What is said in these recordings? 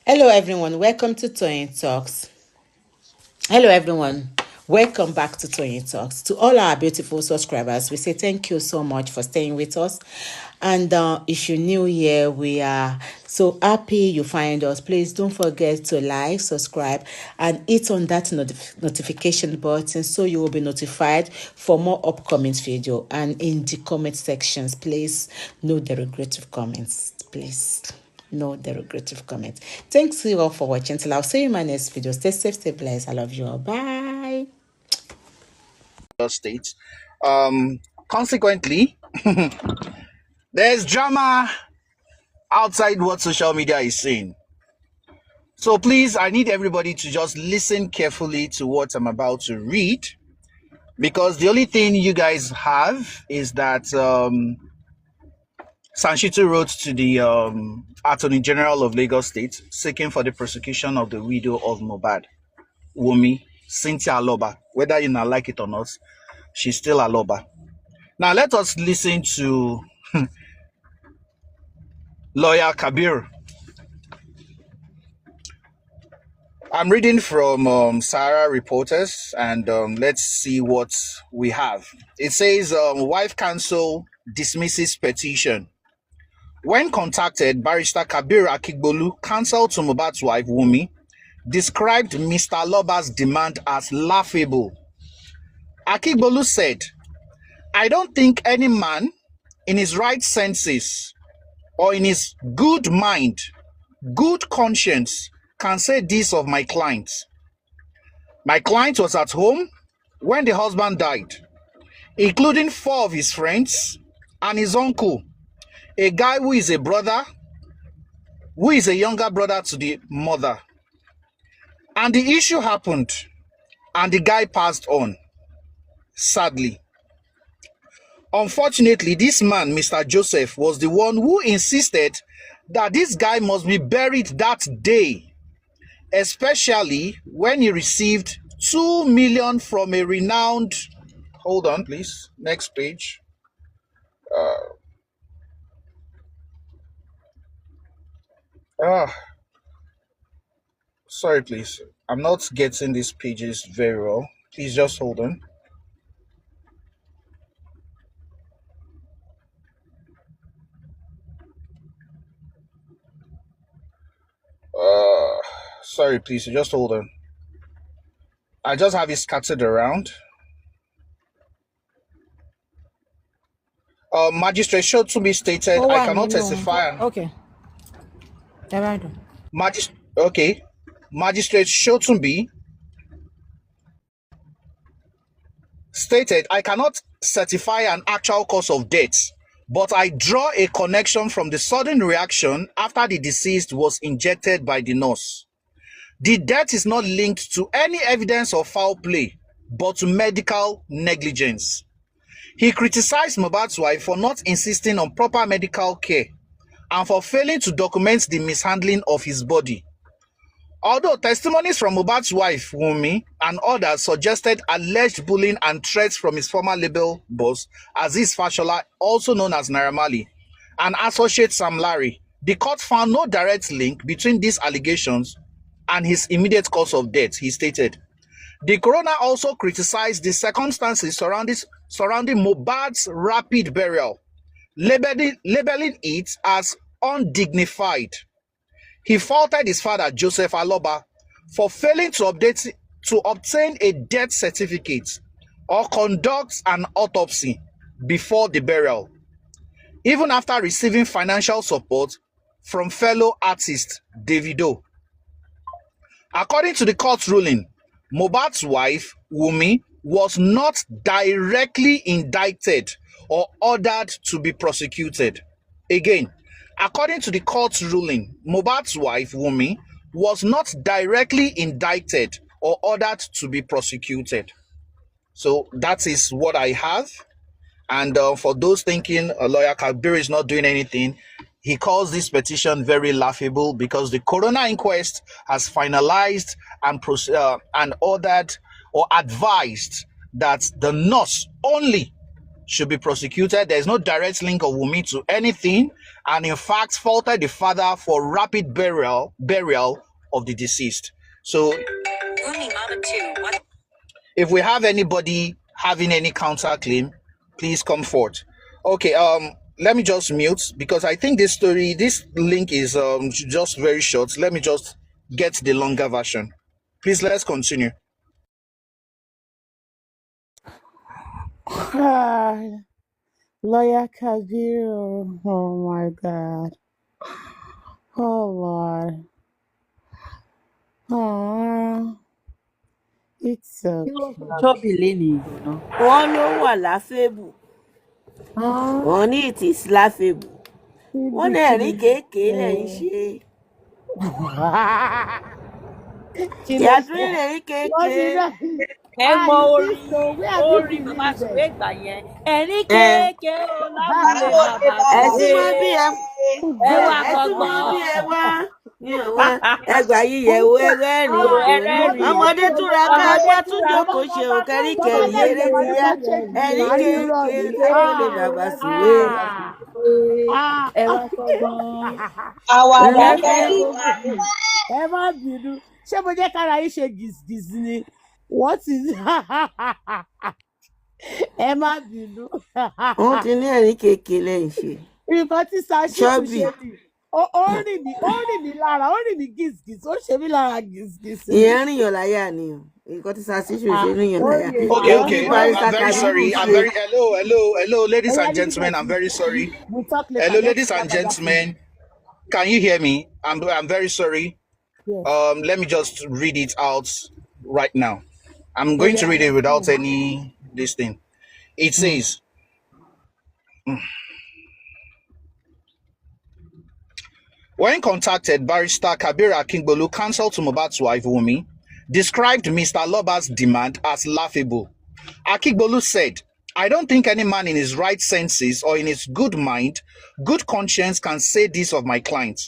Hello, everyone. Welcome to Toyeen Talks. Hello, everyone. Welcome back to Toyeen Talks. To all our beautiful subscribers, we say thank you so much for staying with us. And if you're new here, we are so happy you find us. Please don't forget to like, subscribe, and hit on that notification button so you will be notified for more upcoming video. And in the comment sections, please note the regretful comments, please. No derogative comment. Thanks you all for watching. Till I'll see you in my next video. Stay safe, stay blessed. I love you all. Bye. States. Consequently, there's drama outside what social media is saying. So please, I need everybody to just listen carefully to what I'm about to read, because the only thing you guys have is that Sanshito wrote to the Attorney General of Lagos State seeking for the prosecution of the widow of Omowunmi, Cynthia Aloba. Whether you not like it or not, she's still Aloba. Now let us listen to Lawyer Kabir. I'm reading from Sarah Reporters, and let's see what we have. It says, wife counsel dismisses petition. When contacted, Barrister Kabir Akigbolu, counsel to Mohbad's wife, Wunmi, described Mr. Aloba's demand as laughable. Akigbolu said, I don't think any man in his right senses or in his good mind, good conscience, can say this of my client. My client was at home when the husband died, including 4 of his friends and his uncle, a guy who is a brother, who is a younger brother to the mother. And the issue happened, and the guy passed on, sadly. Unfortunately, this man, Mr. Joseph, was the one who insisted that this guy must be buried that day, especially when he received 2 million from a renowned, hold on please, next page. Sorry please, I'm not getting these pages very well. Please just hold on. Sorry please, just hold on. I just have it scattered around. Magistrate Shotunbi stated, I cannot testify. Okay. Magistrate Shotunbi stated, I cannot certify an actual cause of death, but I draw a connection from the sudden reaction after the deceased was injected by the nurse. The death is not linked to any evidence of foul play, but to medical negligence. He criticized Mohbad's wife for not insisting on proper medical care and for failing to document the mishandling of his body. Although testimonies from Mohbad's wife, Wunmi, and others suggested alleged bullying and threats from his former label boss, Azeez Fashola, also known as Naira Marley, and associate Sam Larry, the court found no direct link between these allegations and his immediate cause of death, he stated. The coroner also criticized the circumstances surrounding Mohbad's rapid burial, labeling it as undignified. He faulted his father, Joseph Aloba, for failing to obtain a death certificate or conduct an autopsy before the burial, even after receiving financial support from fellow artist Davido. According to the court's ruling, Mohbad's wife, Wunmi, was not directly indicted or ordered to be prosecuted. Again, according to the court's ruling, Mohbad's wife, Wunmi, was not directly indicted or ordered to be prosecuted. So that is what I have. And for those thinking Lawyer Kabir is not doing anything, he calls this petition very laughable because the coroner inquest has finalized and ordered or advised that the nurse only should be prosecuted. There's no direct link of Wunmi to anything, and in fact faulted the father for rapid burial of the deceased. So if we have anybody having any counterclaim, please come forth. Okay, let me just mute because I think this link is just very short. Let me just get the longer version. Please, let's continue. Lawyer Kabir, oh my God. Oh Lord. Oh, it's okay. Chubby Lenny, wọ́n ló wà láfẹ́bù. Wọ́n ní it is laughable. Wọ́n ní ẹ̀rín kéékèé lẹ̀ ń ṣe. Yàtúrí ẹ̀rín kéékèé. Ẹ mọ orin Màsùwé ìgbà yẹn. Ẹ̀rín kéékèé o lábúlé bàbá Ẹ tó tí dé. mo bí ẹ Ẹ wá ẹ tí mo kọ́gbọ́n. bí ẹ wá. Ẹgbà yíyẹ̀wò ẹrẹ́rìn. Ọmọdé túra ká ẹgbẹ́ tún jókòó ṣe ò kẹ́ríkẹ́rí eré ti yá. Ẹ̀rín kéékèé lábúlé bàbá Sùwé. Ẹ wá kọ́gbọ́n. Àwàdà Ẹ̀rín kẹ́rí. kéékèé. Ẹ má bínú. Ṣé mo jẹ́ kára yín ṣe gìsgìs ni? What is ẹ má bínú. Wọ́n ti ní ẹ̀rín kéékèé lẹ̀ ń ṣe. Nǹkan tí Sashi Chubby. ṣe ni. Ó rìn mí lára, ó rìn mí gìsgìs, ó ṣe mí lára gìsgìs. Ìyẹn rìn yàn láyà ni o. Nǹkan tí Sasisu ṣe rìn yàn láyà. Okay. I'm very sorry. Hello, ladies and gentlemen. I'm very sorry. Hello, ladies and gentlemen. Can you hear me? I'm very sorry. Yes. Let me just read it out right now. I'm going to read it without any this thing. It says, when contacted, Barrister Kabir Akingbolu, counsel to Mohbad's wife Wunmi, described Mr. Loba's demand as laughable. Akingbolu said, I don't think any man in his right senses or in his good mind, good conscience can say this of my client.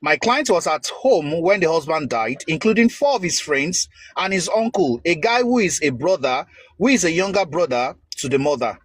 My client was at home when the husband died, including 4 of his friends and his uncle, a guy who is a brother, who is a younger brother to the mother.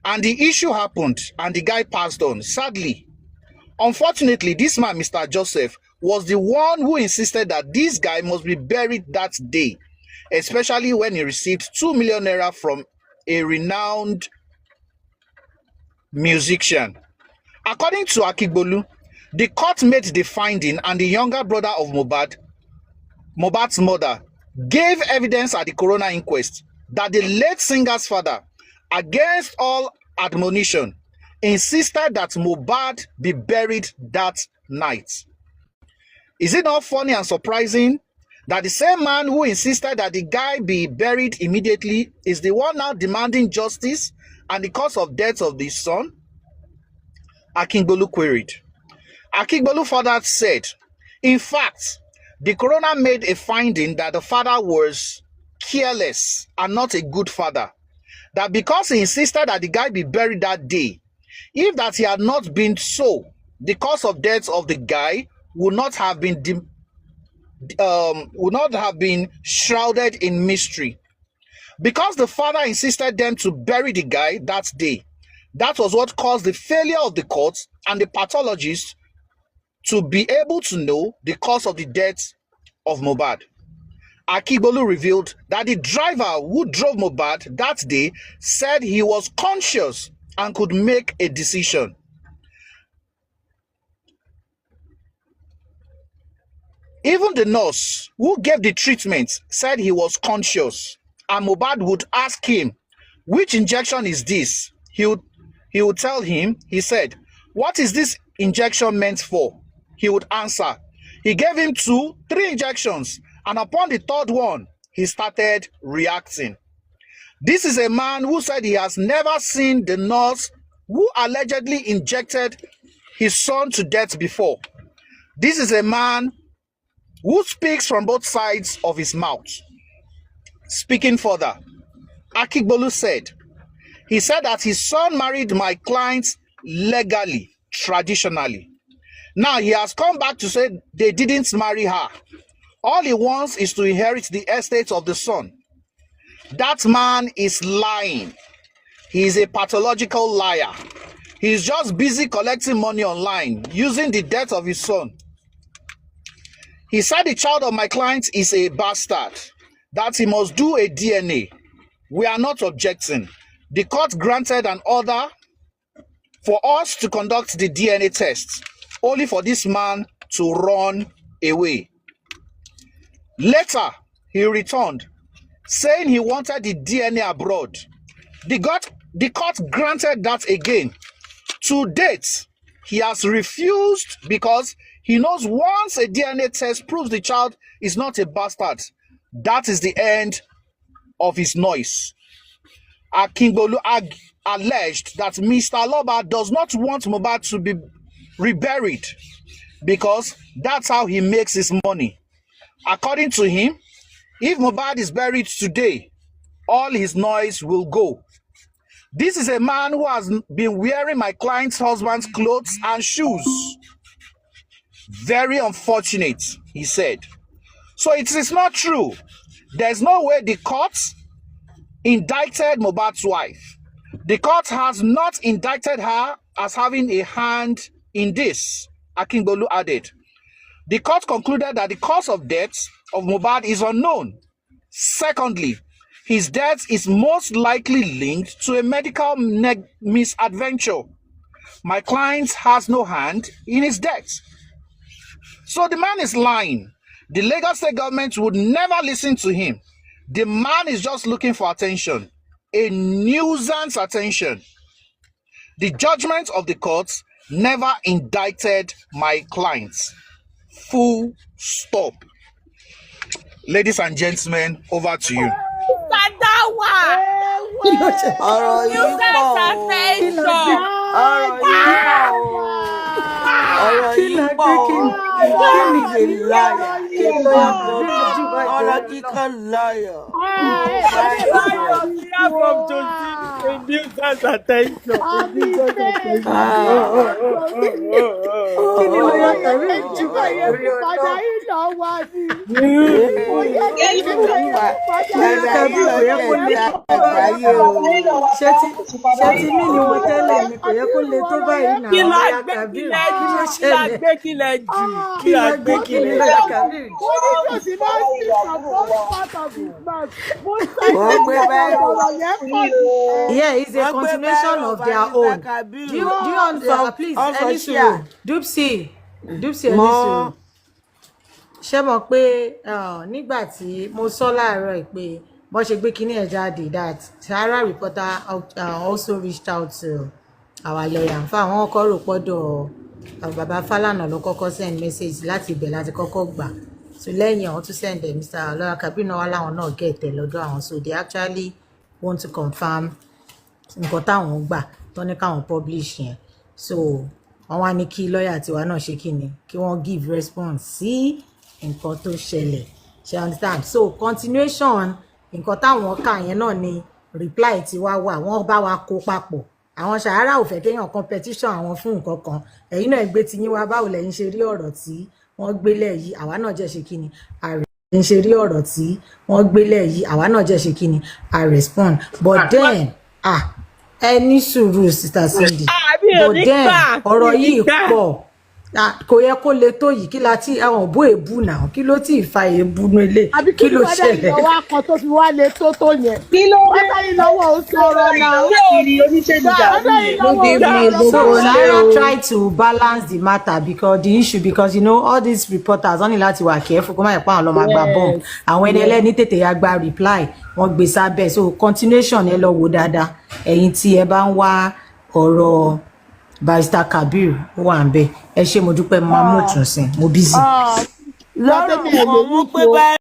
And the issue happened and the guy passed on, sadly. Unfortunately, this man, Mr. Joseph, was the one who insisted that this guy must be buried that day, especially when he received 2 million naira from a renowned musician. According to Akingbolu, the court made the finding and the younger brother of Mohbad's mother, gave evidence at the coroner inquest that the late singer's father, against all admonition, insisted that Mohbad be buried that night. Is it not funny and surprising that the same man who insisted that the guy be buried immediately is the one now demanding justice and the cause of death of the son? Akingbolu queried. Akingbolu further said, in fact, the coroner made a finding that the father was careless and not a good father. That because he insisted that the guy be buried that day, if that he had not been so, the cause of death of the guy would not have been shrouded in mystery. Because the father insisted them to bury the guy that day, that was what caused the failure of the court and the pathologist to be able to know the cause of the death of Mohbad. Akingbolu revealed that the driver who drove Mohbad that day said he was conscious and could make a decision. Even the nurse who gave the treatment said he was conscious, and Mohbad would ask him, which injection is this? He would tell him, he said, what is this injection meant for? He would answer. He gave him 2, 3 injections, and upon the 3rd one, he started reacting. This is a man who said he has never seen the nurse who allegedly injected his son to death before. This is a man who speaks from both sides of his mouth. Speaking further, Akingbolu said, he said that his son married my client legally, traditionally. Now he has come back to say they didn't marry her. All he wants is to inherit the estate of the son. That man is lying. he is a pathological liar. He's just busy collecting money online using the death of his son. He said the child of my client is a bastard, that he must do a DNA. We are not objecting. The court granted an order for us to conduct the DNA test, only for this man to run away. Later, he returned, saying he wanted the DNA abroad. The court granted that again. To date, he has refused because he knows once a DNA test proves the child is not a bastard, that is the end of his noise. Akingbolu alleged that Mr. Loba does not want Mohbad to be reburied because that's how he makes his money. According to him, if Mohbad is buried today, all his noise will go. This is a man who has been wearing my client's husband's clothes and shoes. Very unfortunate, he said. So it is not true. There's no way the court indicted Mohbad's wife. The court has not indicted her as having a hand in this, Akingbolu added. The court concluded that the cause of death of Mohbad is unknown. Secondly, his death is most likely linked to a medical misadventure. My client has no hand in his death. So the man is lying. The Lagos State government would never listen to him. The man is just looking for attention, a nuisance attention. The judgment of the courts never indicted my clients. Full stop. Ladies and gentlemen, over to you. Yeah, it's a continuation of their own. Do you understand? Please, Elisu, Dupsy, Elisu. Ṣé mọ̀ pé nígbà tí mo sọ láàárọ̀ pé bó ṣe gbé kinní ẹ̀ jáde that Sahara reporter also reached out to our lawyer. Nfa àwọn ọkọ̀ rò pọ́dọ̀ bàbá Fálànà ló kọ́kọ́ send message láti ibẹ̀ láti kọ́kọ́ gbà. So lẹ́yìn àwọn tún send Mr. Lawyer Kabir náà wá láwọn náà get ẹ̀ lọ́dọ̀ àwọn. So they actually want to confirm nǹkan táwọn gbà tó ní káwọn publish yẹn. So wọ́n wá ní kí lawyer tiwa náà ṣe kí ni kí wọ́n give response sí nǹkan tó ṣẹlẹ̀. Ṣé understand? So continuation nǹkan táwọn kà yẹn náà ni reply tiwa wà wọ́n bá wa kó papọ̀. Àwọn Sahara ò fẹ́ kéèyàn competition àwọn fún nǹkan kan. Ẹ̀yin náà gbé ti yín wá báwo lẹ́yìn ṣe rí ọ̀rọ̀ tí wọ́n gbélé yìí àwa náà jẹ́ ṣe kí ni ń ṣe rí ọ̀rọ̀ tí wọ́n gbélé yìí àwa náà jẹ́ ṣe kí ni I respond. But then ẹni sùúrù Sister Cindy. But then ọ̀rọ̀ yìí pọ̀ kò yẹ kó le tó yìí kí la tí àwọn òbó èébú náà kí ló tí ì fa èébú nú ilé kí ló ṣẹlẹ̀. àbí kí ló wá kan tó fi wá le tó yẹn. kí ló dé wọ́n lọ́wọ́ ó sọ̀rọ̀ náà. kiri oníṣègùn So Sarah tried to balance the matter because the issue because you know all these reporters only láti wà careful kó má yẹ pa àwọn lọ́mọ àgbà bomb àwọn ẹni ẹlẹ́ni tètè ya gba reply wọ́n gbé sábẹ́ so continuation ẹ lọ wò dáadáa ẹ̀yin tí ẹ bá ń wá ọ̀rọ̀ Barrister Kabir wà ń bẹ ẹ ṣé mo dúpẹ́ mo máa mú òtún sí mo busy. lọ́rùn wọn mú pé bá